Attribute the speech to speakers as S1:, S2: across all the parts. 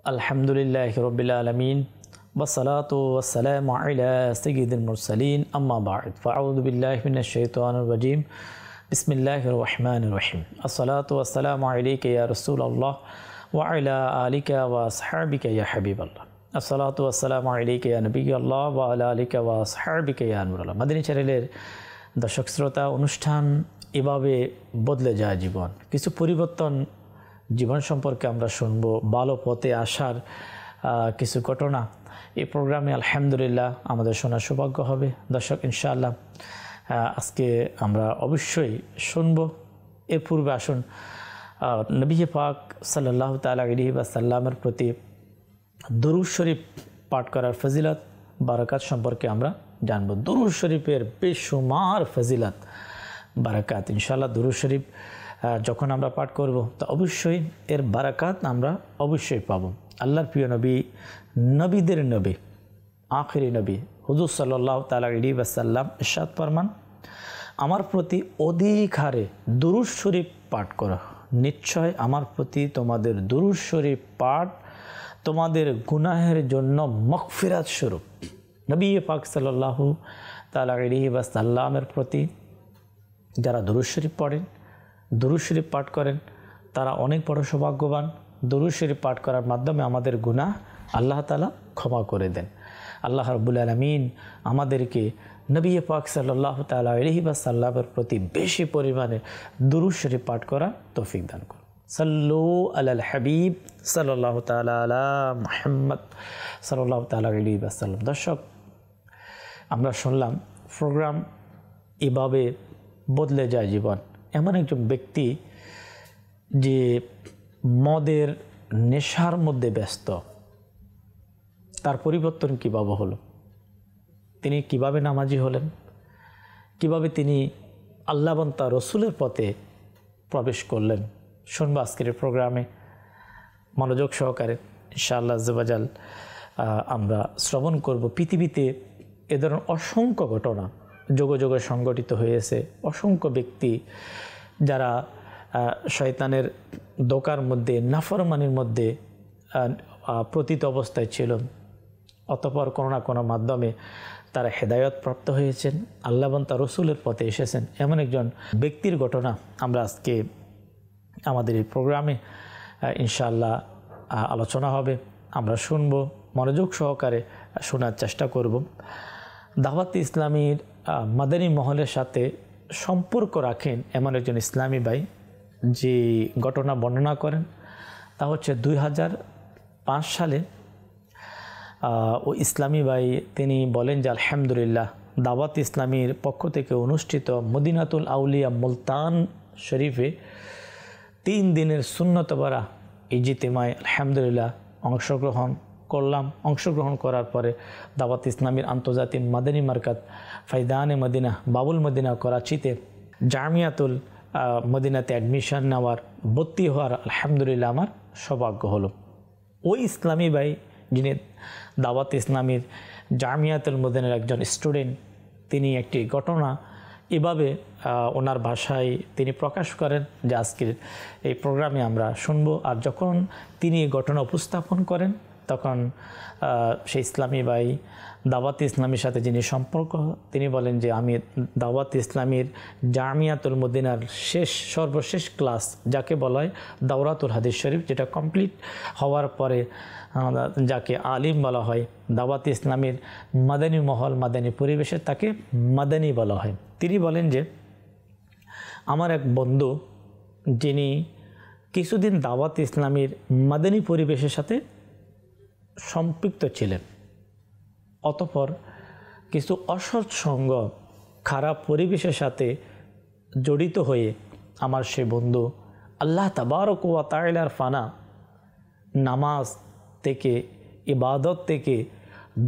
S1: আলহামদুলিল্লাহি রাব্বিল আলামিন ওয়াসসালাতু ওয়াসসালামু আলা সাইয়্যিদিল মুরসালিন আম্মা বা'দ ফাআউযু বিল্লাহি মিনাশ শাইতানির রাজীম বিসমিল্লাহির রহমানির রহিম আসসালাতু ওয়াসসালামু আলাইকা ইয়া রাসূলুল্লাহ ওয়া আলা আলিকা ওয়া আসহাবিকা ইয়া হাবিবাল্লাহ আসসালাতু ওয়াসসালামু আলাইকা ইয়া নবিয়্যাল্লাহ ওয়া আলা আলিকা ওয়া আসহাবিকা ইয়া নূরুল্লাহ। মাদানী চ্যানেলের দর্শক শ্রোতা, অনুষ্ঠান এভাবে বদলে যায় জীবন। কিছু পরিবর্তন জীবন সম্পর্কে আমরা শুনব, ভালো পথে আসার কিছু ঘটনা এই প্রোগ্রামে আলহামদুলিল্লাহ আমাদের শোনার সৌভাগ্য হবে। দর্শক, ইনশাআল্লাহ আজকে আমরা অবশ্যই শুনব। এর পূর্বে আসুন নবী পাক সাল্লাল্লাহু তাআলা আলাইহি ওয়াসাল্লামের প্রতি দুরূদ শরীফ পাঠ করার ফজিলত বারাকাত সম্পর্কে আমরা জানব। দুরূদ শরীফের বেশুমার ফজিলত বারাকাত। ইনশাআল্লাহ দুরূদ শরীফ যখন আমরা পাঠ করব তো অবশ্যই এর বারাকাত আমরা অবশ্যই পাব। আল্লাহর প্রিয় নবী, নবীদের নবী, আখিরি নবী হুজুর সাল্লাল্লাহু তাআলা আলাইহি ওয়াসাল্লাম ইরশাদ ফরমান, আমার প্রতি অধিক হারে দুরূদ শরীফ পাঠ করো, নিশ্চয় আমার প্রতি তোমাদের দুরূদ শরীফ পাঠ তোমাদের গুনাহের জন্য মাগফিরাত স্বরূপ। নবী পাক সাল্লাল্লাহু তাআলা আলাইহি ওয়াসাল্লামের প্রতি যারা দুরূদ শরীফ পড়েন, দুরূদ শরীফ পাঠ করেন, তারা অনেক বড় সৌভাগ্যবান। দুরূদ শরীফ পাঠ করার মাধ্যমে আমাদের গুনাহ আল্লাহ তাআলা ক্ষমা করে দেন। আল্লাহ রাব্বুল আলামিন আমাদেরকে নবী পাক সাল্লাল্লাহু তাআলা আলাইহি ওয়াসাল্লামের প্রতি বেশি পরিমাণে দুরূদ শরীফ পাঠ করার তৌফিক দান করুন। সাল্লু আলাল হাবিব সাল্লাল্লাহু তাআলা আলা মুহাম্মদ সাল্লাল্লাহু তাআলা আলাইহি ওয়াসাল্লাম। দর্শক, আমরা শুনলাম প্রোগ্রাম এভাবে বদলে যায় জীবন। এমন একজন ব্যক্তি যে মদের নেশার মধ্যে ব্যস্ত, তার পরিবর্তন কীভাবে হলো, তিনি কিভাবে নামাজি হলেন, কিভাবে তিনি আল্লাহ এবং তার রসুলের পথে প্রবেশ করলেন, শুনবো আজকের প্রোগ্রামে মনোযোগ সহকারে ইনশাআল্লাহ আয্জাওয়াজাল। আমরা শ্রবণ করব। পৃথিবীতে এ ধরনের অসংখ্য ঘটনা যোগে যোগে সংগঠিত হয়েছে। অসংখ্য ব্যক্তি যারা শয়তানের দোকার মধ্যে, নাফরমানির মধ্যে পতিত অবস্থায় ছিল, অতঃপর কোনো না কোনো মাধ্যমে তারা হেদায়ত প্রাপ্ত হয়েছেন, আল্লাহ এবং তার রসুলের পথে এসেছেন। এমন একজন ব্যক্তির ঘটনা আমরা আজকে আমাদের এই প্রোগ্রামে ইনশাআল্লাহ আলোচনা হবে। আমরা শুনব, মনোযোগ সহকারে শোনার চেষ্টা করব। দাওয়াত ইসলামীর মাদানী মহলের সাথে সম্পর্ক রাখেন এমন একজন ইসলামী ভাই যে ঘটনা বর্ণনা করেন, তা হচ্ছে 2005 সালে ও ইসলামী ভাই তিনি বলেন যে আলহামদুলিল্লাহ দাওয়াত ইসলামীর পক্ষ থেকে অনুষ্ঠিত মদিনাতুল আউলিয়া মুলতান শরীফে 3 দিনের সুন্নত ভরা ইজতিমায় আলহামদুলিল্লাহ অংশগ্রহণ করার পরে দাওয়াত ইসলামীর আন্তর্জাতিক মাদানী মারকাত ফায়দানে মদিনা বাবুল মদিনা করাচিতে জামিয়াতুল মদিনাতে অ্যাডমিশন নেওয়ার, ভর্তি হওয়ার আলহামদুলিল্লাহ আমার সৌভাগ্য হলো। ওই ইসলামী ভাই যিনি দাওয়াত ইসলামীর জামিয়াতুল মদিনার একজন স্টুডেন্ট, তিনি একটি ঘটনা এভাবে ওনার ভাষায় তিনি প্রকাশ করেন যে আজকের এই প্রোগ্রামে আমরা শুনব। আর যখন তিনি এই ঘটনা উপস্থাপন করেন তখন সেই ইসলামী ভাই দাওয়াত ইসলামীর সাথে যিনি সম্পর্ক, তিনি বলেন যে আমি দাওয়াত ইসলামীর জামিয়াতুল মদিনার সর্বশেষ ক্লাস, যাকে বলা হয় দাওরাতুল হাদিস শরীফ, যেটা কমপ্লিট হওয়ার পরে যাকে আলিম বলা হয়, দাওয়াত ইসলামীর মাদানী মহল, মাদানী পরিবেশে তাকে মাদানী বলা হয়। তিনি বলেন যে আমার এক বন্ধু যিনি কিছুদিন দাওয়াত ইসলামীর মাদানী পরিবেশের সাথে সম্পৃক্ত ছিলেন, অতঃপর কিছু অসৎসঙ্গ, খারাপ পরিবেশের সাথে জড়িত হয়ে আমার সে বন্ধু আল্লাহ তাবারক ওয়া তাআলার ফানা, নামাজ থেকে, ইবাদত থেকে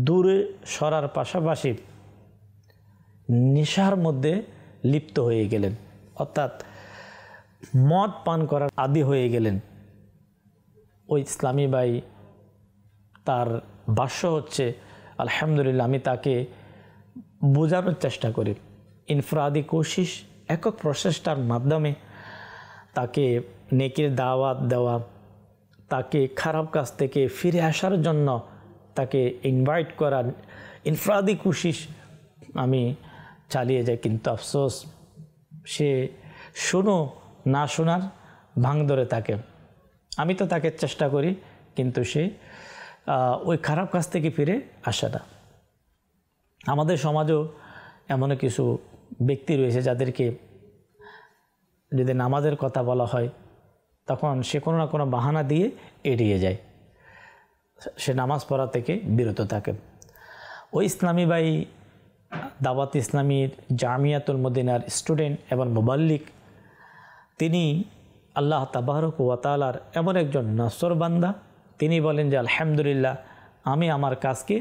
S1: দূরে সরার পাশাপাশি নেশার মধ্যে লিপ্ত হয়ে গেলেন, অর্থাৎ মদ পান করার আদি হয়ে গেলেন। ওই ইসলামী ভাই তার ভাষ্য হচ্ছে আলহামদুলিল্লাহ আমি তাকে বোঝানোর চেষ্টা করি, ইনফরাদি কোশিশ, একক প্রচেষ্টার মাধ্যমে তাকে নেকির দাওয়াত দেওয়া, তাকে খারাপ কাজ থেকে ফিরে আসার জন্য তাকে ইনভাইট করার ইনফরাদি কোশিশ আমি চালিয়ে যাই, কিন্তু আফসোস সে শোনো না শোনার ভাঙ ধরে থাকে। আমি তো তাকে চেষ্টা করি, কিন্তু সে ওই খারাপ কাজ থেকে ফিরে আসে না। আমাদের সমাজেও এমন কিছু ব্যক্তি রয়েছে যাদেরকে যদি নামাজের কথা বলা হয় তখন সে কোনো না কোনো বাহানা দিয়ে এড়িয়ে যায়, সে নামাজ পড়া থেকে বিরত থাকে। ওই ইসলামী ভাই দাওয়াত ইসলামীর জামিয়াতুল মদিনার স্টুডেন্ট এবং মুবাল্লিগ, তিনি আল্লাহ তাবারক ওয়া তাআলার এমন একজন নসর বান্দা। তিনি বলেন যে আলহামদুলিল্লাহ, আমি আমার কাজকে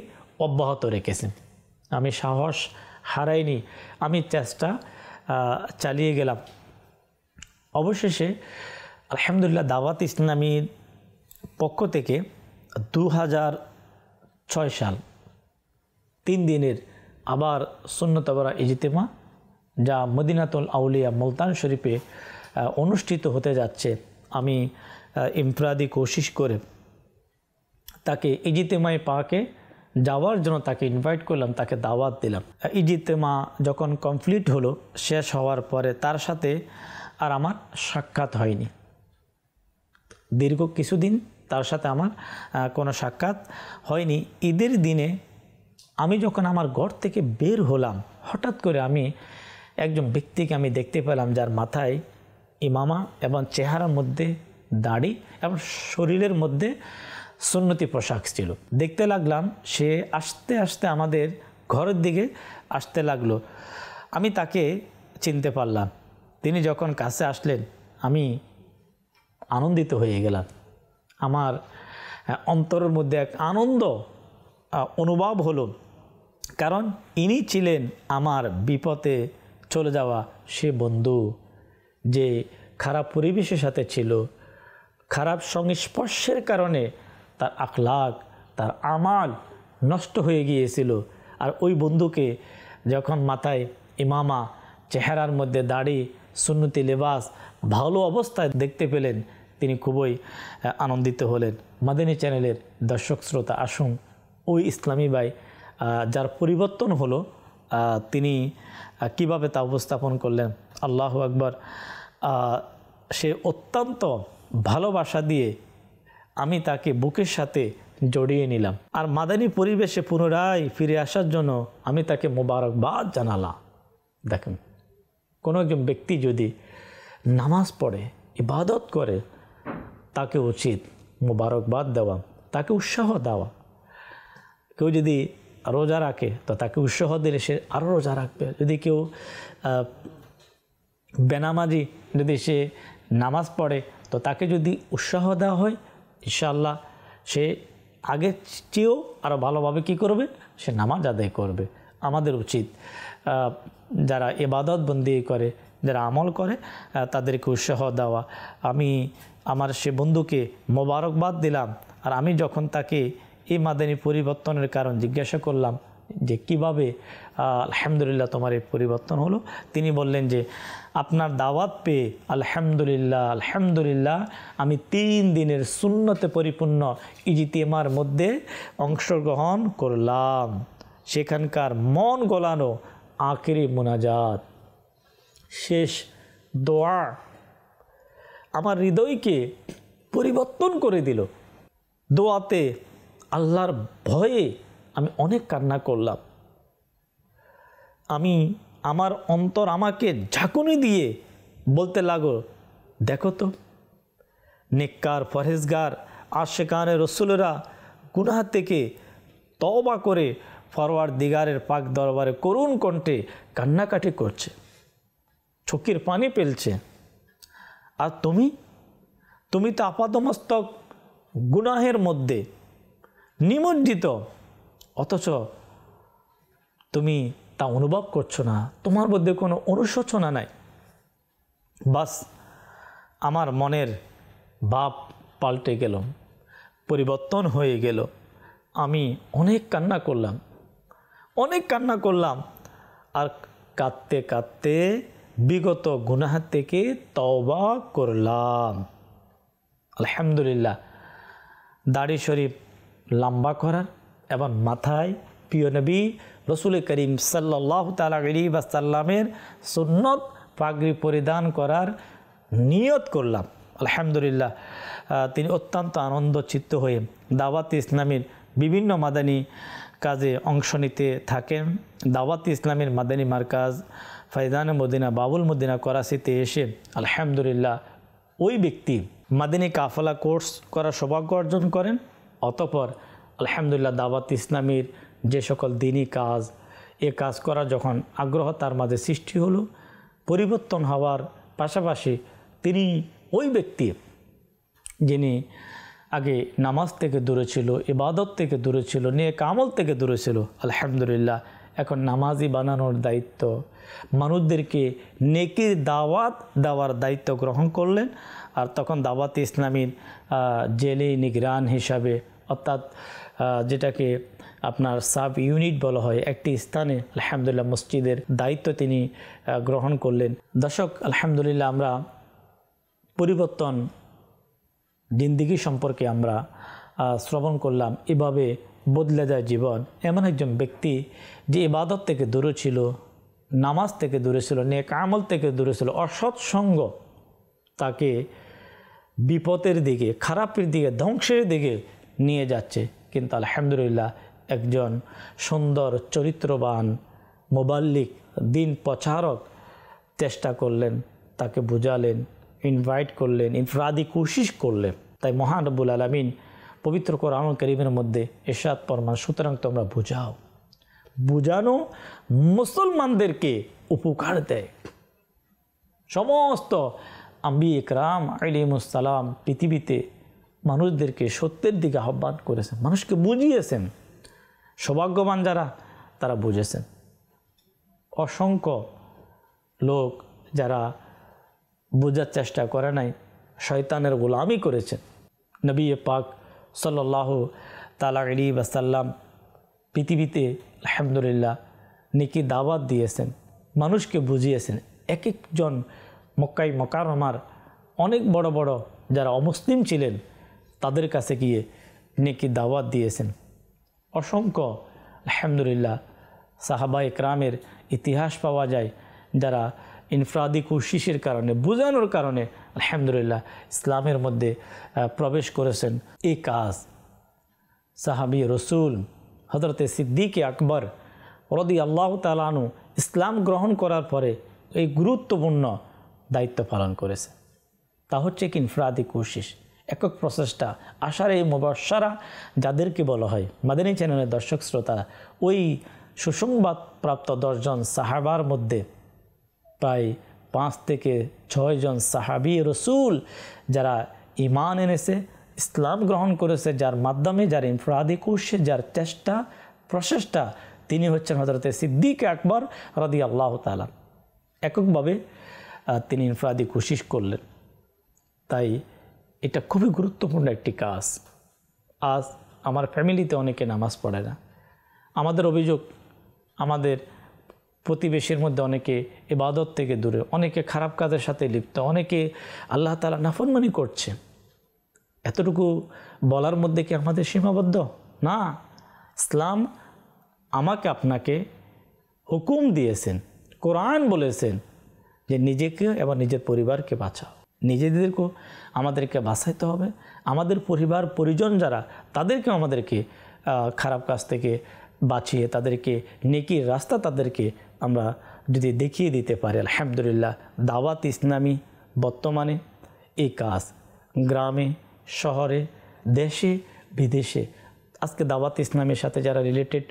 S1: অব্যাহত রেখেছি, আমি সাহস হারাইনি, আমি চেষ্টা চালিয়ে গেলাম। অবশেষে আলহামদুলিল্লাহ দাওয়াত ইসলামীর পক্ষ থেকে 2006 সাল 3 দিনের আবার সুন্নত বরা ইজতেমা, যা মদিনাতুল আউলিয়া মুলতান শরীফে অনুষ্ঠিত হতে যাচ্ছে, আমি ইনফরাদি কোশিশ করে তাকে ইজতেমায় পাকে যাওয়ার জন্য তাকে ইনভাইট করলাম, তাকে দাওয়াত দিলাম। ইজতেমা যখন কমপ্লিট হলো, শেষ হওয়ার পরে তার সাথে আর আমার সাক্ষাৎ হয়নি। দীর্ঘ কিছুদিন তার সাথে আমার কোনো সাক্ষাৎ হয়নি। ঈদের দিনে আমি যখন আমার ঘর থেকে বের হলাম, হঠাৎ করে আমি একজন ব্যক্তিকে আমি দেখতে পেলাম যার মাথায় ইমামা এবং চেহারার মধ্যে দাড়ি এবং শরীরের মধ্যে সুন্নতি পোশাক ছিল। দেখতে লাগলাম সে আস্তে আস্তে আমাদের ঘরের দিকে আসতে লাগলো। আমি তাকে চিনতে পারলাম। তিনি যখন কাছে আসলেন আমি আনন্দিত হয়ে গেলাম। আমার অন্তরের মধ্যে এক আনন্দ অনুভব হলো, কারণ ইনি ছিলেন আমার বিপদে চলে যাওয়া সে বন্ধু, যে খারাপ পরিবেশের সাথে ছিল, খারাপ সংস্পর্শের কারণে তার আখলাক, তার আমাল নষ্ট হয়ে গিয়েছিল। আর ওই বন্ধুকে যখন মাথায় ইমামা, চেহারার মধ্যে দাড়ি, সুন্নতি লেবাস, ভালো অবস্থায় দেখতে পেলেন, তিনি খুবই আনন্দিত হলেন। মাদানী চ্যানেলের দর্শক শ্রোতা, আসুন ওই ইসলামী ভাই যার পরিবর্তন হলো, তিনি কিভাবে তা উপস্থাপন করলেন। আল্লাহু আকবার। সে অত্যন্ত ভালোবাসা দিয়ে আমি তাকে বুকের সাথে জড়িয়ে নিলাম, আর মাদানী পরিবেশে পুনরায় ফিরে আসার জন্য আমি তাকে মোবারকবাদ জানালাম। দেখেন, কোনো একজন ব্যক্তি যদি নামাজ পড়ে, ইবাদত করে, তাকে উচিত মোবারকবাদ দেওয়া, তাকে উৎসাহ দেওয়া। কেউ যদি রোজা রাখে তো তাকে উৎসাহ দিলে সে আরও রোজা রাখবে। যদি কেউ বেনামাজি, যদি সে নামাজ পড়ে তো তাকে যদি উৎসাহ দেওয়া হয়, ইনশাআল্লাহ সে আগের চেয়েও আরও ভালোভাবে কী করবে, সে নামাজ আদায় করবে। আমাদের উচিত যারা ইবাদত বন্দি করে, যারা আমল করে, তাদেরকে উৎসাহ দেওয়া। আমি আমার সে বন্ধুকে মোবারকবাদ দিলাম, আর আমি যখন তাকে এই মাদানী পরিবর্তনের কারণ জিজ্ঞাসা করলাম যে কিভাবে আলহামদুলিল্লাহ তোমার এই পরিবর্তন হলো, তিনি বললেন যে আপনার দাওয়াত পেয়ে আলহামদুলিল্লাহ আলহামদুলিল্লাহ আমি 3 দিনের সুন্নতে পরিপূর্ণ ইজতিমার মধ্যে অংশগ্রহণ করলাম। সেখানকার মন গলানো আখিরি মুনাজাত, শেষ দোয়া আমার হৃদয়কে পরিবর্তন করে দিল। দোয়াতে আল্লাহর ভয়ে আমি অনেক কান্না করলাম। আমার অন্তর আমাকে ঝাঁকুনি দিয়ে বলতে লাগলো, দেখো তো নেককার, পরহেজগার, আশিকানে রসুলেরা গুনাহ থেকে তওবা করে পরওয়ারদিগারের পাক দরবারে করুণ কণ্ঠে কান্নাকাটি করছে, চোখের পানি ফেলছে, আর তুমি তো আপাতমস্তক গুনাহের মধ্যে নিমজ্জিত, অথচ তুমি তা অনুভব করছো না, তোমার মধ্যে কোনো অনুশোচনা নাই। বাস আমার মনের ভাব পাল্টে গেল, পরিবর্তন হয়ে গেল। আমি অনেক কান্না করলাম, আর কাঁদতে কাঁদতে বিগত গুনাহ থেকে তওবা করলাম। আলহামদুলিল্লাহ, দাড়ি শরীফ লম্বা করার এবং মাথায় প্রিয় নবী রসুল করিম সাল্লাল্লাহু তাআলা আলাইহি ওয়াসাল্লামের সুন্নত পাগড়ি পরিধান করার নিয়ত করলাম। আলহামদুলিল্লাহ তিনি অত্যন্ত আনন্দচিত্ত হয়ে দাওয়াত ইসলামীর বিভিন্ন মাদানী কাজে অংশ নিতে থাকেন। দাওয়াত ইসলামীর মাদানী মার্কাজ ফায়দানে মদিনা বাবুল মদিনা করাচিতে এসে আলহামদুলিল্লাহ ওই ব্যক্তি মাদানী কাফেলা কোর্স করার সৌভাগ্য অর্জন করেন। অতঃপর আলহামদুলিল্লাহ দাওয়াত ইসলামীর যে সকল দিনী কাজ, এ কাজ করার যখন আগ্রহ তার মাঝে সৃষ্টি হলো, পরিবর্তন হওয়ার পাশাপাশি তিনি ওই ব্যক্তি যিনি আগে নামাজ থেকে দূরে ছিল, ইবাদত থেকে দূরে ছিল, নেক আমল থেকে দূরে ছিল, আলহামদুলিল্লাহ এখন নামাজি বানানোর দায়িত্ব, মানুষদেরকে নেকির দাওয়াত দেওয়ার দায়িত্ব গ্রহণ করলেন। আর তখন দাওয়াত ইসলামীর জেলে নিগরান হিসাবে, অর্থাৎ যেটাকে আপনার সাব ইউনিট বলা হয়, একটি স্থানে আলহামদুলিল্লাহ মসজিদের দায়িত্ব তিনি গ্রহণ করলেন। দর্শক, আলহামদুলিল্লাহ আমরা পরিবর্তন জিন্দিগি সম্পর্কে আমরা শ্রবণ করলাম। এভাবে বদলে যায় জীবন। এমন একজন ব্যক্তি যে ইবাদত থেকে দূরে ছিল, নামাজ থেকে দূরে ছিল, নেক আমল থেকে দূরে ছিল, অসৎ সঙ্গ তাকে বিপদের দিকে, খারাপের দিকে, ধ্বংসের দিকে নিয়ে যাচ্ছে। কিন্তু আলহামদুলিল্লাহ একজন সুন্দর চরিত্রবান মুবাল্লিগ, দিন প্রচারক চেষ্টা করলেন, তাকে বুঝালেন, ইনভাইট করলেন, ইনফরাদি কোশিশ করলেন। তাই মহান রব্বুল আলামিন পবিত্র কোরআনুল কারীমের মধ্যে ইরশাদ ফরমান, সুতরাং তোমরা বুঝাও। বুঝানো মুসলমানদেরকে উপকার দেয়। সমস্ত আম্বিয়া ইকরাম আলাইহিমুস সালাম পৃথিবীতে মানুষদেরকে সত্যের দিকে আহ্বান করেছেন, মানুষকে বুঝিয়েছেন। সৌভাগ্যবান যারা, তারা বুঝেছেন। অসংখ্য লোক যারা বোঝার চেষ্টা করে নাই, শয়তানের গোলামি করেছেন। নবী পাক সাল্লাল্লাহু তাআলা আলাইহি ওয়াসাল্লাম পৃথিবীতে আলহামদুলিল্লাহ নেকি দাওয়াত দিয়েছেন, মানুষকে বুঝিয়েছেন। এক একজন মক্কায় মুকাররমার অনেক বড় বড় যারা অমুসলিম ছিলেন তাদের কাছে গিয়ে নেকি দাওয়াত দিয়েছেন। অসংখ্য আলহামদুলিল্লাহ সাহাবা ইকরামের ইতিহাস পাওয়া যায় যারা ইনফরাদি কোশিশের কারণে, বোঝানোর কারণে আলহামদুলিল্লাহ ইসলামের মধ্যে প্রবেশ করেছেন। এই কাজ সাহাবী রসুল হযরতে সিদ্দিক আকবর রাদিয়াল্লাহু তাআলা আনহু ইসলাম গ্রহণ করার পরে এই গুরুত্বপূর্ণ দায়িত্ব পালন করেছে। তা হচ্ছে কি ইনফরাদি কোশিশ, একক প্রচেষ্টা। আশারে মুবাশশারা যাদেরকে বলা হয়, মাদানী চ্যানেলের দর্শক শ্রোতারা, ওই সুসংবাদ প্রাপ্ত 10 জন সাহাবার মধ্যে প্রায় 5 থেকে 6 জন সাহাবী রসুল যারা ঈমান এনেছে, ইসলাম গ্রহণ করেছে, যার মাধ্যমে, যার ইনফরাদি কোশিশ, যার চেষ্টা প্রচেষ্টা, তিনি হচ্ছেন হযরতে সিদ্দিক আকবর রাদিয়াল্লাহু তাআলা। এককভাবে তিনি ইনফরাদি কোশিশ করলেন। তাই এটা খুবই গুরুত্বপূর্ণ একটি কাজ। আজ আমার ফ্যামিলিতে অনেকে নামাজ পড়ে না। আমাদের অভিযোগ, আমাদের প্রতিবেশীর মধ্যে অনেকে ইবাদত থেকে দূরে, অনেকে খারাপ কাজের সাথে লিপ্ত, অনেকে আল্লাহ তাআলা নাফরমানি করছে। এতটুকু বলার মধ্যে কি আমাদের সীমাবদ্ধ? না, ইসলাম আমাকে আপনাকে হুকুম দিয়েছেন, কোরআন বলেছেন যে নিজেকে এবং নিজের পরিবারকে বাঁচাও। নিজেদেরকেও আমাদেরকে বাঁচাইতে হবে, আমাদের পরিবার পরিজন যারা, তাদেরকেও আমাদেরকে খারাপ কাজ থেকে বাঁচিয়ে তাদেরকে নেকির রাস্তা তাদেরকে আমরা যদি দেখিয়ে দিতে পারি, আলহামদুলিল্লাহ। দাওয়াত ইসলামী বর্তমানে এই কাজ গ্রামে, শহরে, দেশে, বিদেশে, আজকে দাওয়াত ইসলামের সাথে যারা রিলেটেড,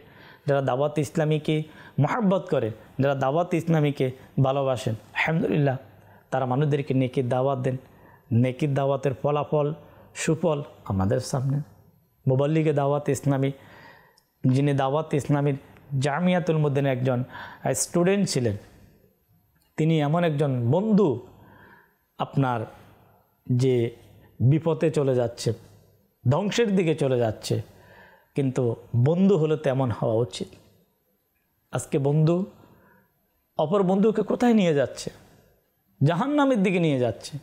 S1: যারা দাওয়াত ইসলামীকে মহব্বত করে, যারা দাওয়াত ইসলামীকে ভালোবাসেন, আলহামদুলিল্লাহ তারা মানুষদেরকে নেকির দাওয়াত দেন। নেকির দাওয়াতের ফলাফল, সুফল আমাদের সামনে। মুবাল্লিগে দাওয়াত ইসলামী, যিনি দাওয়াত ইসলামীর জামিয়াতুল মদিনা একজন স্টুডেন্ট ছিলেন, তিনি এমন একজন বন্ধু আপনার যে বিপথে চলে যাচ্ছে, ধ্বংসের দিকে চলে যাচ্ছে, কিন্তু বন্ধু হলে তেমন হওয়া উচিত। আজকে বন্ধু অপর বন্ধুকে কোথায় নিয়ে যাচ্ছে? জাহান্নামের দিকে নিয়ে যাচ্ছে।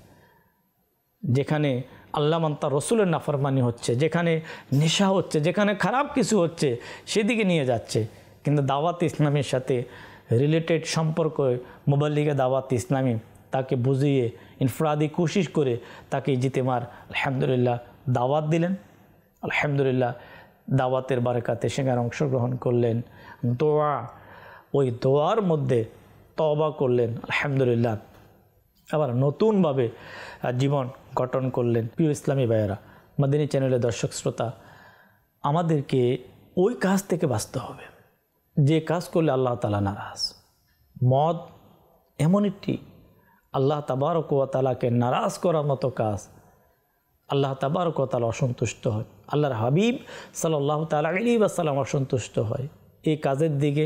S1: যেখানে আল্লাহ মান তার রসুলের নাফরমানি হচ্ছে, যেখানে নেশা হচ্ছে, যেখানে খারাপ কিছু হচ্ছে সেদিকে নিয়ে যাচ্ছে। কিন্তু দাওয়াত ইসলামের সাথে রিলেটেড সম্পর্ক মুবাল্লিগে দাওয়াত ইসলামী তাকে বুঝিয়ে ইনফরাদি কোশিশ করে তাকে ইজতিমার আলহামদুলিল্লাহ দাওয়াত দিলেন। আলহামদুলিল্লাহ দাওয়াতের বারাকাতে সেখানে অংশগ্রহণ করলেন, দোয়া, ওই দোয়ার মধ্যে তওবা করলেন আলহামদুলিল্লাহ, আবার নতুনভাবে জীবন গঠন করলেন। প্রিয় ইসলামী ভাইয়েরা, মাদিনী চ্যানেলের দর্শক শ্রোতা, আমাদেরকে ওই কাজ থেকে বাঁচতে হবে যে কাজ করলে আল্লাহ তাআলা নারাজ। মদ এমন একটি আল্লাহ তাবারক ওয়া তাআলাকে নারাজ করার মতো কাজ, আল্লাহ তাবারক ওয়া তাআলা অসন্তুষ্ট হয়, আল্লাহর হাবিব সাল্লাল্লাহু তাআলা আলাইহি ওয়াসাল্লাম অসন্তুষ্ট হয়। এই কাজের দিকে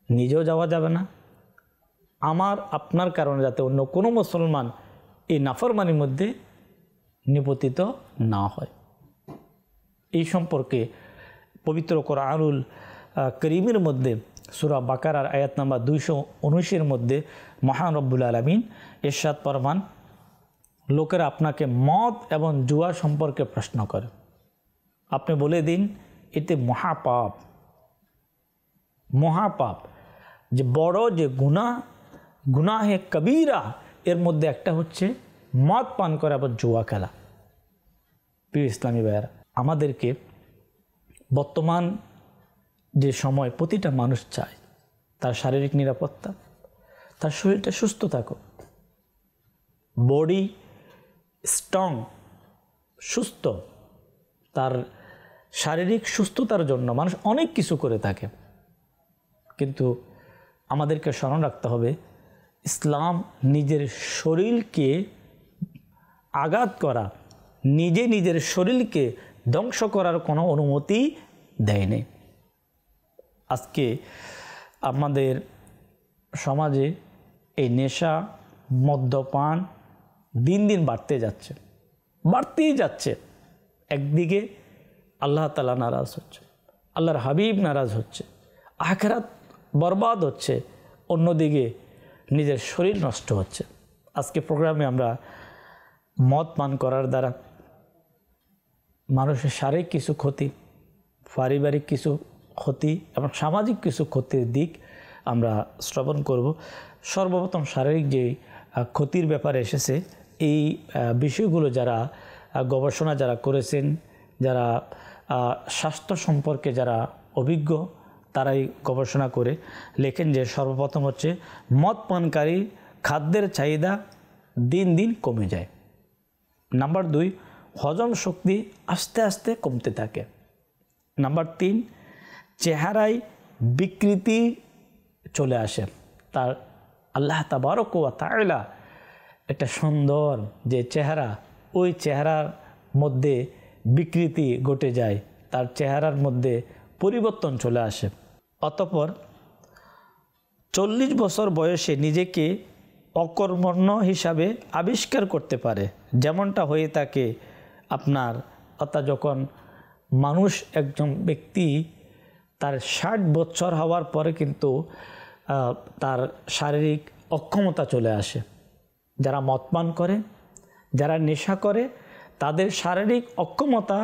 S1: নিজেও যাওয়া যাবে না, আমার আপনার কারণে যাতে অন্য কোনো মুসলমান এই নাফরমানির মধ্যে নিপতিত না হয়। এই সম্পর্কে পবিত্র কোরআনুল করিমের মধ্যে সূরা বাকারার আয়াত নাম্বার 219 মধ্যে মহান রব্বুল আলামিন ইরশাদ ফরমান, লোকেরা আপনাকে মদ এবং জুয়া সম্পর্কে প্রশ্ন করে, আপনি বলে দিন এতে মহাপাপ, মহাপাপ, যে বড় যে গুনাহে কবিরা এর মধ্যে একটা হচ্ছে মদ পান করা এবং জুয়া খেলা। প্রিয় ইসলামী ভাইয়েরা, আমাদেরকে বর্তমান যে সময় প্রতিটা মানুষ চায় তার শারীরিক নিরাপত্তা, তার শরীরটা সুস্থ থাকুক, বডি স্ট্রং, সুস্থ, তার শারীরিক সুস্থতার জন্য মানুষ অনেক কিছু করে থাকে। কিন্তু আমাদেরকে স্মরণ রাখতে হবে, ইসলাম নিজের শরীরকে আঘাত করা, নিজের শরীরকে ধ্বংস করার কোনো অনুমতি দেয়নি। আজকে আমাদের সমাজে এই নেশা, মদ্যপান দিন দিন বাড়তেই যাচ্ছে। একদিকে আল্লাহ তাআলা নারাজ হচ্ছে, আল্লাহর হাবিব নারাজ হচ্ছে, আখিরাত বরবাদ হচ্ছে, অন্যদিকে নিজের শরীর নষ্ট হচ্ছে। আজকে প্রোগ্রামে আমরা মদ পান করার দ্বারা মানুষের শারীরিক কিছু ক্ষতি, পারিবারিক কিছু ক্ষতি এবং সামাজিক কিছু ক্ষতির দিক আমরা শ্রবণ করব। সর্বপ্রথম শারীরিক যে ক্ষতির ব্যাপারে এসেছে, এই বিষয়গুলো যারা গবেষণা যারা করেছেন, যারা স্বাস্থ্য সম্পর্কে যারা অভিজ্ঞ, তারাই গবেষণা করে লেখেন যে সর্বপ্রথম হচ্ছে মদ পানকারী খাদ্যের চাহিদা দিন দিন কমে যায়। নাম্বার 2, হজম শক্তি আস্তে আস্তে কমতে থাকে। নাম্বার 3, চেহারায় বিকৃতি চলে আসে, তার আল্লাহ তাবারক ওয়া তাআলা একটা সুন্দর যে চেহারা, ওই চেহারার মধ্যে বিকৃতি ঘটে যায়, তার চেহারার মধ্যে পরিবর্তন চলে আসে। অতঃপর 40 বছর বয়সে নিজেকে অকর্মণ্য হিসাবে আবিষ্কার করতে পারে, যেমনটা হয়ে থাকে আপনার, অর্থাৎ যখন মানুষ, একজন ব্যক্তি তার 60 বছর হওয়ার পরে কিন্তু তার শারীরিক অক্ষমতা চলে আসে। যারা মদ পান করে, যারা নেশা করে, তাদের শারীরিক অক্ষমতা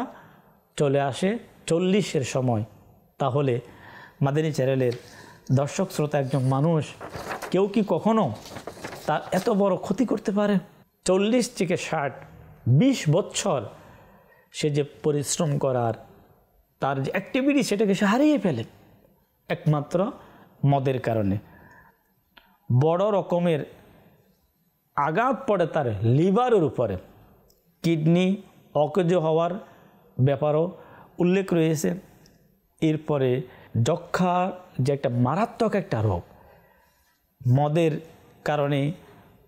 S1: চলে আসে 40-এর সময়। তাহলে মাদানী চ্যানেলের দর্শক শ্রোতা একজন মানুষ, কেউ কি কখনো তার এত বড় ক্ষতি করতে পারে? 40 থেকে 60, 20 বছর সে যে পরিশ্রম করার, তার যে অ্যাক্টিভিটি, সেটাকে সে হারিয়ে ফেলে একমাত্র মদের কারণে। বড় রকমের আঘাত পড়ে তার লিভারের উপরে, কিডনি অকেজ হওয়ার ব্যাপারও উল্লেখ রয়েছে। এরপরে যক্ষা, যে একটা মারাত্মক একটা রোগ, মদের কারণে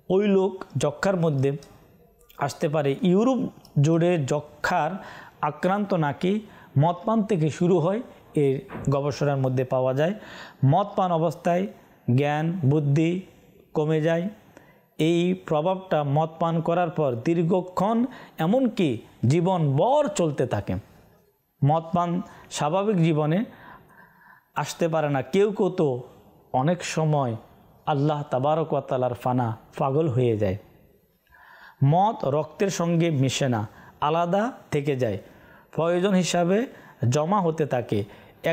S1: ওই লোক যক্ষার মধ্যে আসতে পারে। ইউরোপ জুড়ে যক্ষার আক্রান্ত নাকি মদ পান থেকে শুরু হয়, এর গবেষণার মধ্যে পাওয়া যায়। মদ পান অবস্থায় জ্ঞান বুদ্ধি কমে যায়। এই প্রভাবটা মদ পান করার পর দীর্ঘক্ষণ, এমনকি জীবনভর চলতে থাকে। মদ পান স্বাভাবিক জীবনে আসতে পারে না। কেউ কেউ তো অনেক সময় আল্লাহ তাবারক ওয়া তাআলার ফানা পাগল হয়ে যায়। মদ রক্তের সঙ্গে মিশে না, আলাদা থেকে যায়, প্রয়োজন হিসাবে জমা হতে থাকে।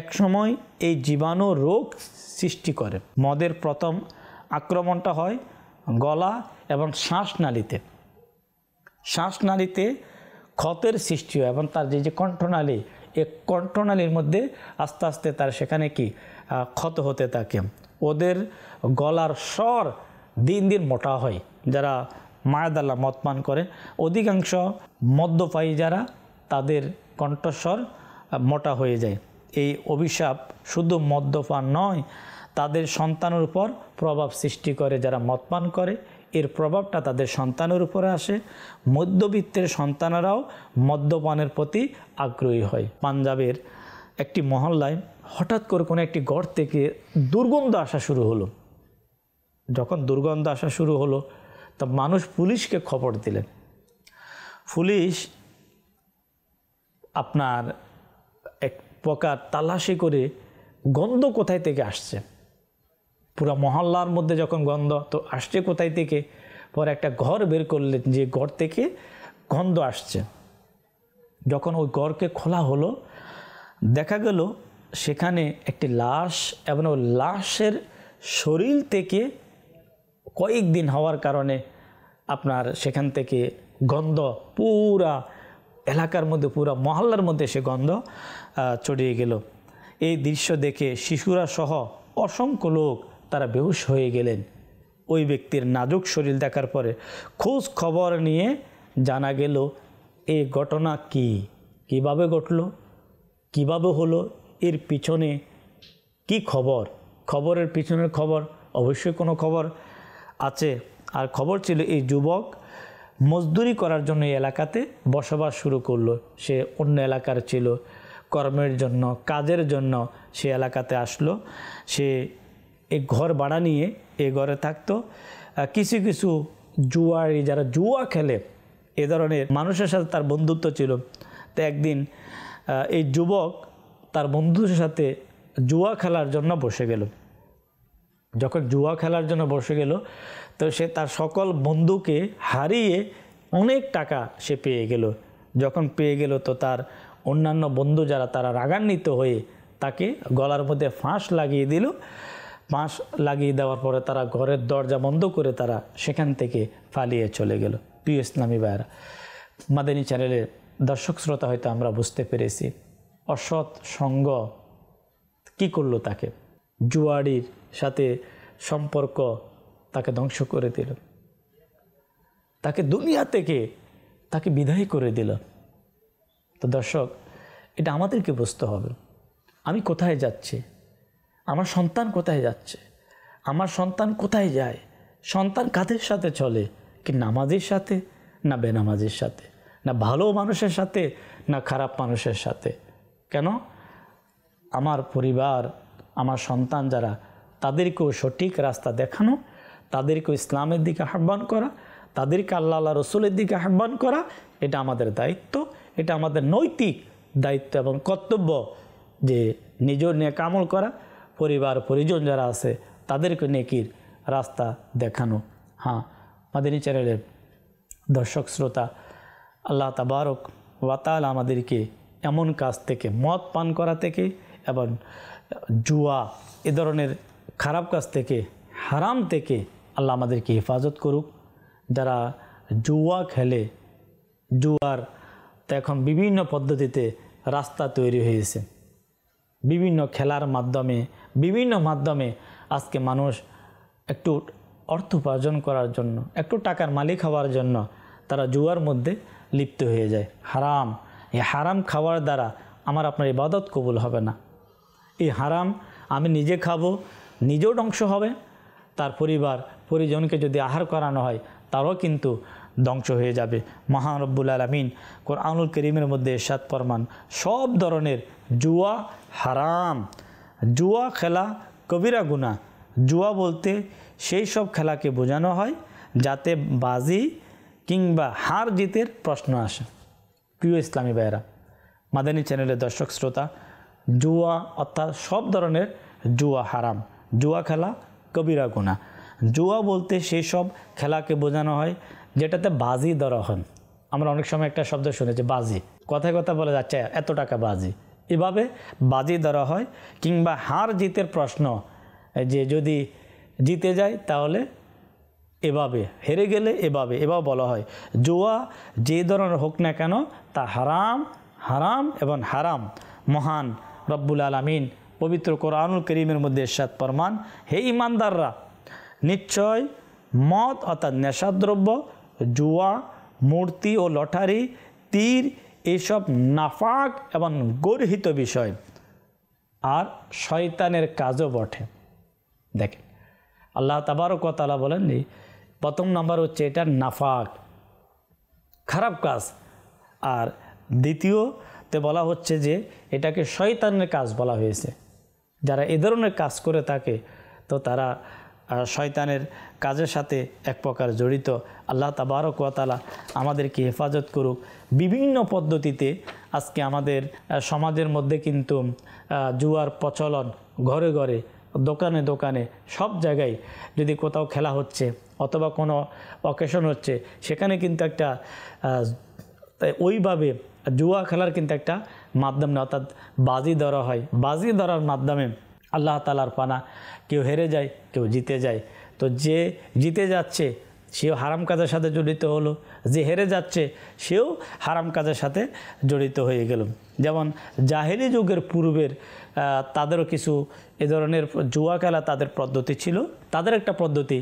S1: এক সময় এই জীবাণু রোগ সৃষ্টি করে। মদের প্রথম আক্রমণটা হয় গলা এবং শ্বাসনালীতে। শ্বাসনালীতে ক্ষতের সৃষ্টি হয় এবং তার যে কণ্ঠনালী, এই কণ্ঠনালীর মধ্যে আস্তে আস্তে তার সেখানে কি ক্ষত হতে থাকে। ওদের গলার স্বর দিন দিন মোটা হয়। যারা মায়াদাল্লা মদ পান করে, অধিকাংশ মদ্যপায়ী যারা, তাদের কণ্ঠস্বর মোটা হয়ে যায়। এই অভিশাপ শুধু মদ্যপান নয়, তাদের সন্তানের উপর প্রভাব সৃষ্টি করে। যারা মদ পান করে, এর প্রভাবটা তাদের সন্তানের উপরে আসে। মধ্যবিত্তের সন্তানেরাও মদ্যপানের প্রতি আগ্রহী হয়। পাঞ্জাবের একটি মহল্লায় হঠাৎ করে কোনো একটি ঘর থেকে দুর্গন্ধ আসা শুরু হলো। যখন দুর্গন্ধ আসা শুরু হলো, তা মানুষ পুলিশকে খবর দিলেন। পুলিশ আপনার এক প্রকার তালাশি করে গন্ধ কোথায় থেকে আসছে, পুরো মহল্লার মধ্যে যখন গন্ধ তো আসছে কোথায় থেকে, পরে একটা ঘর বের করলেন যে ঘর থেকে গন্ধ আসছে। যখন ওই ঘরকে খোলা হলো, দেখা গেল সেখানে একটি লাশ, এবং ওই লাশের শরীর থেকে কয়েকদিন হওয়ার কারণে আপনার সেখান থেকে গন্ধ পুরা এলাকার মধ্যে, পুরা মহল্লার মধ্যে সে গন্ধ ছড়িয়ে গেল। এই দৃশ্য দেখে শিশুরা সহ অসংখ্য লোক তারা বেহুশ হয়ে গেলেন। ওই ব্যক্তির নাজুক শরীর দেখার পরে খোঁজ খবর নিয়ে জানা গেল এই ঘটনা কিভাবে ঘটলো, কিভাবে হলো, এর পিছনে কি খবর। খবরের পিছনের খবর অবশ্যই কোনো খবর আছে। আর খবর ছিল এই যুবক মজদুরি করার জন্য এই এলাকাতে বসবাস শুরু করলো। সে অন্য এলাকার ছিল, কর্মের জন্য, কাজের জন্য সে এলাকাতে আসলো। সে এই ঘর ভাড়া নিয়ে এই ঘরে থাকতো। কিছু কিছু জুয়ারি, যারা জুয়া খেলে, এ ধরনের মানুষের সাথে তার বন্ধুত্ব ছিল। তো একদিন এই যুবক তার বন্ধুদের সাথে জুয়া খেলার জন্য বসে গেল। যখন জুয়া খেলার জন্য বসে গেল, তো সে তার সকল বন্ধুকে হারিয়ে অনেক টাকা সে পেয়ে গেল। যখন পেয়ে গেল, তো তার অন্যান্য বন্ধু যারা, তারা রাগান্বিত হয়ে তাকে গলার মধ্যে ফাঁস লাগিয়ে দিল। ফাঁস লাগিয়ে দেওয়ার পরে তারা ঘরের দরজা বন্ধ করে তারা সেখান থেকে পালিয়ে চলে গেল। প্রিয় ইসলামী ভাইয়েরা, মাদানী চ্যানেলের দর্শক শ্রোতা, হয়তো আমরা বুঝতে পেরেছি অসৎ সঙ্গ কি করলো তাকে। জুয়ারির সাথে সম্পর্ক তাকে ধ্বংস করে দিল, তাকে দুনিয়া থেকে তাকে বিদায় করে দিল। তো দর্শক, এটা আমাদেরকে বুঝতে হবে, আমি কোথায় যাচ্ছি, আমার সন্তান কোথায় যাচ্ছে, আমার সন্তান কোথায় যায়, সন্তান কাদের সাথে চলে, কি নামাজের সাথে না বেনামাজের সাথে, না ভালো মানুষের সাথে না খারাপ মানুষের সাথে। কেন? আমার পরিবার, আমার সন্তান যারা, তাদেরকেও সঠিক রাস্তা দেখানো, তাদেরকেও ইসলামের দিকে আহ্বান করা, তাদেরকে আল্লাহ আল্লাহ রসুলের দিকে আহ্বান করা, এটা আমাদের দায়িত্ব, এটা আমাদের নৈতিক দায়িত্ব এবং কর্তব্য। যে নিজের নেক আমল করা, পরিবার পরিজন যারা আছে তাদেরকে নেকির রাস্তা দেখানো। হ্যাঁ, মাদানী চ্যানেলের দর্শক শ্রোতা, আল্লাহ তাবারক ওয়া তাআলা আমাদেরকে এমন কাজ থেকে, মদ পান করা থেকে এবং জুয়া এ ধরনের খারাপ কাজ থেকে, হারাম থেকে আল্লাহ আমাদেরকে হেফাজত করুক। যারা জুয়া খেলে, জুয়ার তো এখন বিভিন্ন পদ্ধতিতে রাস্তা তৈরি হয়েছে। বিভিন্ন খেলার মাধ্যমে, বিভিন্ন মাধ্যমে আজকে মানুষ একটু অর্থ উপার্জন করার জন্য, একটু টাকার মালিক হওয়ার জন্য তারা জুয়ার মধ্যে লিপ্ত হয়ে যায়। হারাম, এই হারাম খাওয়ার দ্বারা আমার আপনার ইবাদত কবুল হবে না। এই হারাম আমি নিজে খাবো, নিজেও ধ্বংস হবে, তার পরিবার পরিজনকে যদি আহার করানো হয় তারও কিন্তু ধ্বংস হয়ে যাবে। মহান রব্বুল আলামিন কোরআনুল কারীমের মধ্যে ইরশাদ ফরমান, সব ধরনের জুয়া হারাম, জুয়া খেলা কবিরা গুনাহ। জুয়া বলতে সেই সব খেলাকে বোঝানো হয় যাতে বাজি কিংবা হার জিতের প্রশ্ন আসে। প্রিয় ইসলামী ভাইয়েরা, মাদানী চ্যানেলের দর্শক শ্রোতা, জুয়া অর্থাৎ সব ধরনের জুয়া হারাম, জুয়া খেলা কবিরা গুনাহ। জুয়া বলতে সেই সব খেলাকে বোঝানো হয় যেটাতে বাজি ধরা হয়, আমরা অনেক সময় একটা শব্দ শুনেছি বাজি, কথায় কথা বলে যাচ্ছে এত টাকা বাজি, এভাবে বাজি ধরা হয়। কিংবা হার জিতের প্রশ্ন, যে যদি জিতে যায় তাহলে এভাবে, হেরে গেলে এভাবে বলা হয়। জুয়া যে ধরনের হোক না কেন তা হারাম, হারাম এবং হারাম। মহান রব্বুল আলামিন পবিত্র কোরআনুল কারীমের মধ্যে ইরশাদ ফরমান, হে ঈমানদাররা, নিশ্চয় মদ অর্থাৎ নেশাদ্রব্য, জুয়া, মূর্তি ও লটারি, তীর এইসব নাফাক এবং গর্হিত বিষয় আর শয়তানের কাজও বটে। দেখেন আল্লাহ তাবারক ওয়া তাআলা বলেননি, প্রথম নাম্বার হচ্ছে এটা নাফাক, খারাপ কাজ, আর দ্বিতীয়তে বলা হচ্ছে যে এটাকে শয়তানের কাজ বলা হয়েছে। যারা এ ধরনের কাজ করে থাকে তো তারা শয়তানের কাজের সাথে এক প্রকার জড়িত। আল্লাহ তাবারক ওয়া তাআলা আমাদেরকে হেফাজত করুক। বিভিন্ন পদ্ধতিতে আজকে আমাদের সমাজের মধ্যে কিন্তু জুয়ার প্রচলন ঘরে ঘরে, দোকানে দোকানে, সব জায়গায় যদি কোথাও খেলা হচ্ছে অথবা কোনো অকেশন হচ্ছে, সেখানে কিন্তু একটা ওইভাবে জুয়া খেলার কিন্তু একটা মাধ্যম না, অর্থাৎ বাজি ধরা হয়। বাজি ধরার মাধ্যমে আল্লাহ তাআলার পানা, কেউ হেরে যায়, কেউ জিতে যায়। তো যে জিতে যাচ্ছে সেও হারাম কাজের সাথে জড়িত হলো, যে হেরে যাচ্ছে সেও হারাম কাজের সাথে জড়িত হয়ে গেল। যেমন জাহেলি যুগের পূর্বের তাদেরও কিছু এ ধরনের জুয়া খেলা তাদের পদ্ধতি ছিল। তাদের একটা পদ্ধতি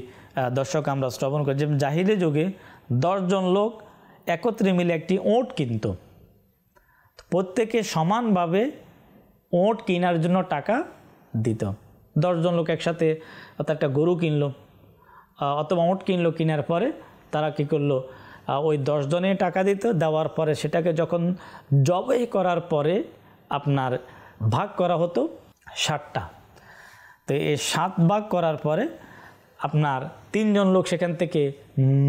S1: দর্শক আমরা শ্রবণ করি, যেমন জাহেলি যুগে 10 জন লোক একত্রে মিলে একটি ওট কিনত। প্রত্যেকে সমানভাবে ওট কেনার জন্য টাকা দিত। 10 জন লোক একসাথে অর্থাৎ একটা গরু কিনলো অথবা ওট কিনলো, কেনার পরে তারা কী করলো, ওই 10 জনে টাকা দিত। দেওয়ার পরে সেটাকে যখন জবাই করার পরে আপনার ভাগ করা হতো 7টা। তো এই 7 ভাগ করার পরে আপনার 3 জন লোক সেখান থেকে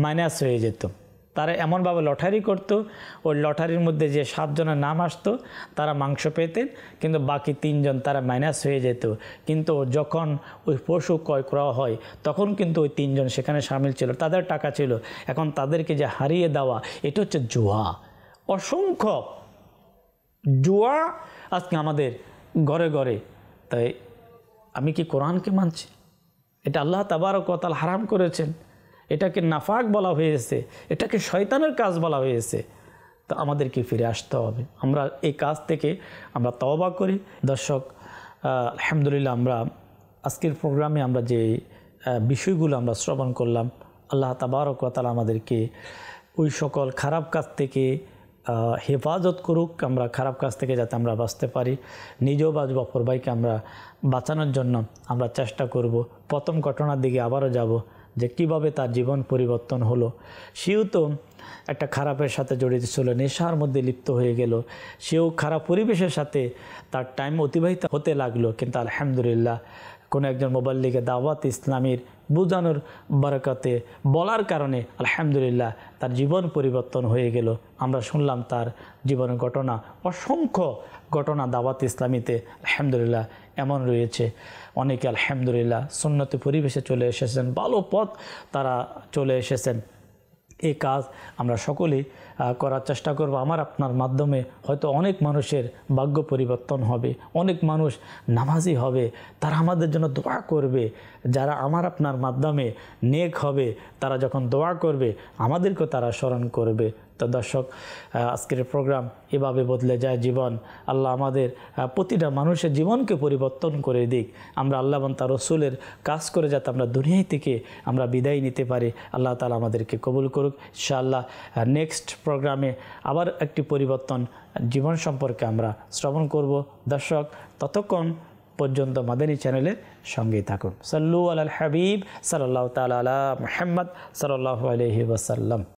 S1: মাইনাস হয়ে যেত। তারা এমনভাবে লটারি করতো, ওই লটারির মধ্যে যে 7 জনের নাম আসতো তারা মাংস পেতেন, কিন্তু বাকি 3 জন তারা মাইনাস হয়ে যেত। কিন্তু যখন ওই পশু ক্রয় করা হয় তখন কিন্তু ওই 3 জন সেখানে সামিল ছিল, তাদের টাকা ছিল। এখন তাদেরকে যে হারিয়ে দেওয়া, এটা হচ্ছে জুয়া। অসংখ্য জুয়া আজকে আমাদের ঘরে ঘরে। তাই আমি কি কোরআনকে মানছি? এটা আল্লাহ তাবারক ওয়া তাআলা হারাম করেছেন, এটাকে নাফাক বলা হয়েছে, এটাকে শয়তানের কাজ বলা হয়েছে। তো আমাদেরকে ফিরে আসতে হবে, আমরা এই কাজ থেকে আমরা তওবা করি। দর্শক আলহামদুলিল্লাহ, আমরা আজকের প্রোগ্রামে আমরা যে বিষয়গুলো আমরা শ্রবণ করলাম, আল্লাহ তাবারক ওয়া তাআলা আমাদেরকে ওই সকল খারাপ কাজ থেকে হেফাজত করুক। আমরা খারাপ কাজ থেকে যাতে আমরা বাঁচতে পারি, নিজেও বাঁচব, অপর ভাইকে আমরা বাঁচানোর জন্য আমরা চেষ্টা করব। প্রথম ঘটনার দিকে আবারও যাব, যে কিভাবে তার জীবন পরিবর্তন হলো। সেও তো একটা খারাপের সাথে জড়িত ছিল, নেশার মধ্যে লিপ্ত হয়ে গেল, সেও খারাপ পরিবেশের সাথে তার টাইম অতিবাহিত হতে লাগলো। কিন্তু আলহামদুলিল্লাহ কোনো একজন মুবাল্লিগে দাওয়াত ইসলামীর বোঝানোর বরকতে বলার কারণে আলহামদুলিল্লাহ তার জীবন পরিবর্তন হয়ে গেল। আমরা শুনলাম তার জীবনের ঘটনা, অসংখ্য ঘটনা দাওয়াত ইসলামীতে আলহামদুলিল্লাহ এমন রয়েছে। অনেকে আলহামদুলিল্লাহ সুন্নতি পরিবেশে চলে এসেছেন, ভালো পথ তারা চলে এসেছেন। এই কাজ আমরা সকলেই করার চেষ্টা করব। আমার আপনার মাধ্যমে হয়তো অনেক মানুষের ভাগ্য পরিবর্তন হবে, অনেক মানুষ নামাজি হবে, তারা আমাদের জন্য দোয়া করবে। যারা আমার আপনার মাধ্যমে নেক হবে, তারা যখন দোয়া করবে আমাদেরকেও তারা স্মরণ করবে। তো দর্শক, আজকের প্রোগ্রাম এভাবে বদলে যায় জীবন। আল্লাহ আমাদের প্রতিটা মানুষের জীবনকে পরিবর্তন করে দিক। আমরা আল্লাহ এবং তার রসুলের কাজ করে যাতে আমরা দুনিয়া থেকে আমরা বিদায় নিতে পারি। আল্লাহ তাআলা আমাদেরকে কবুল করুক। ইনশাআল্লাহ নেক্সট প্রোগ্রামে আবার একটি পরিবর্তন জীবন সম্পর্কে আমরা শ্রবণ করব। দর্শক, ততক্ষণ পর্যন্ত মাদানী চ্যানেলের সঙ্গেই থাকুন। সাল্লু আলাল হাবিব সাল্লাল্লাহু তাআলা আলা মুহাম্মদ সাল্লাল্লাহু আলাইহি ওয়াসাল্লাম।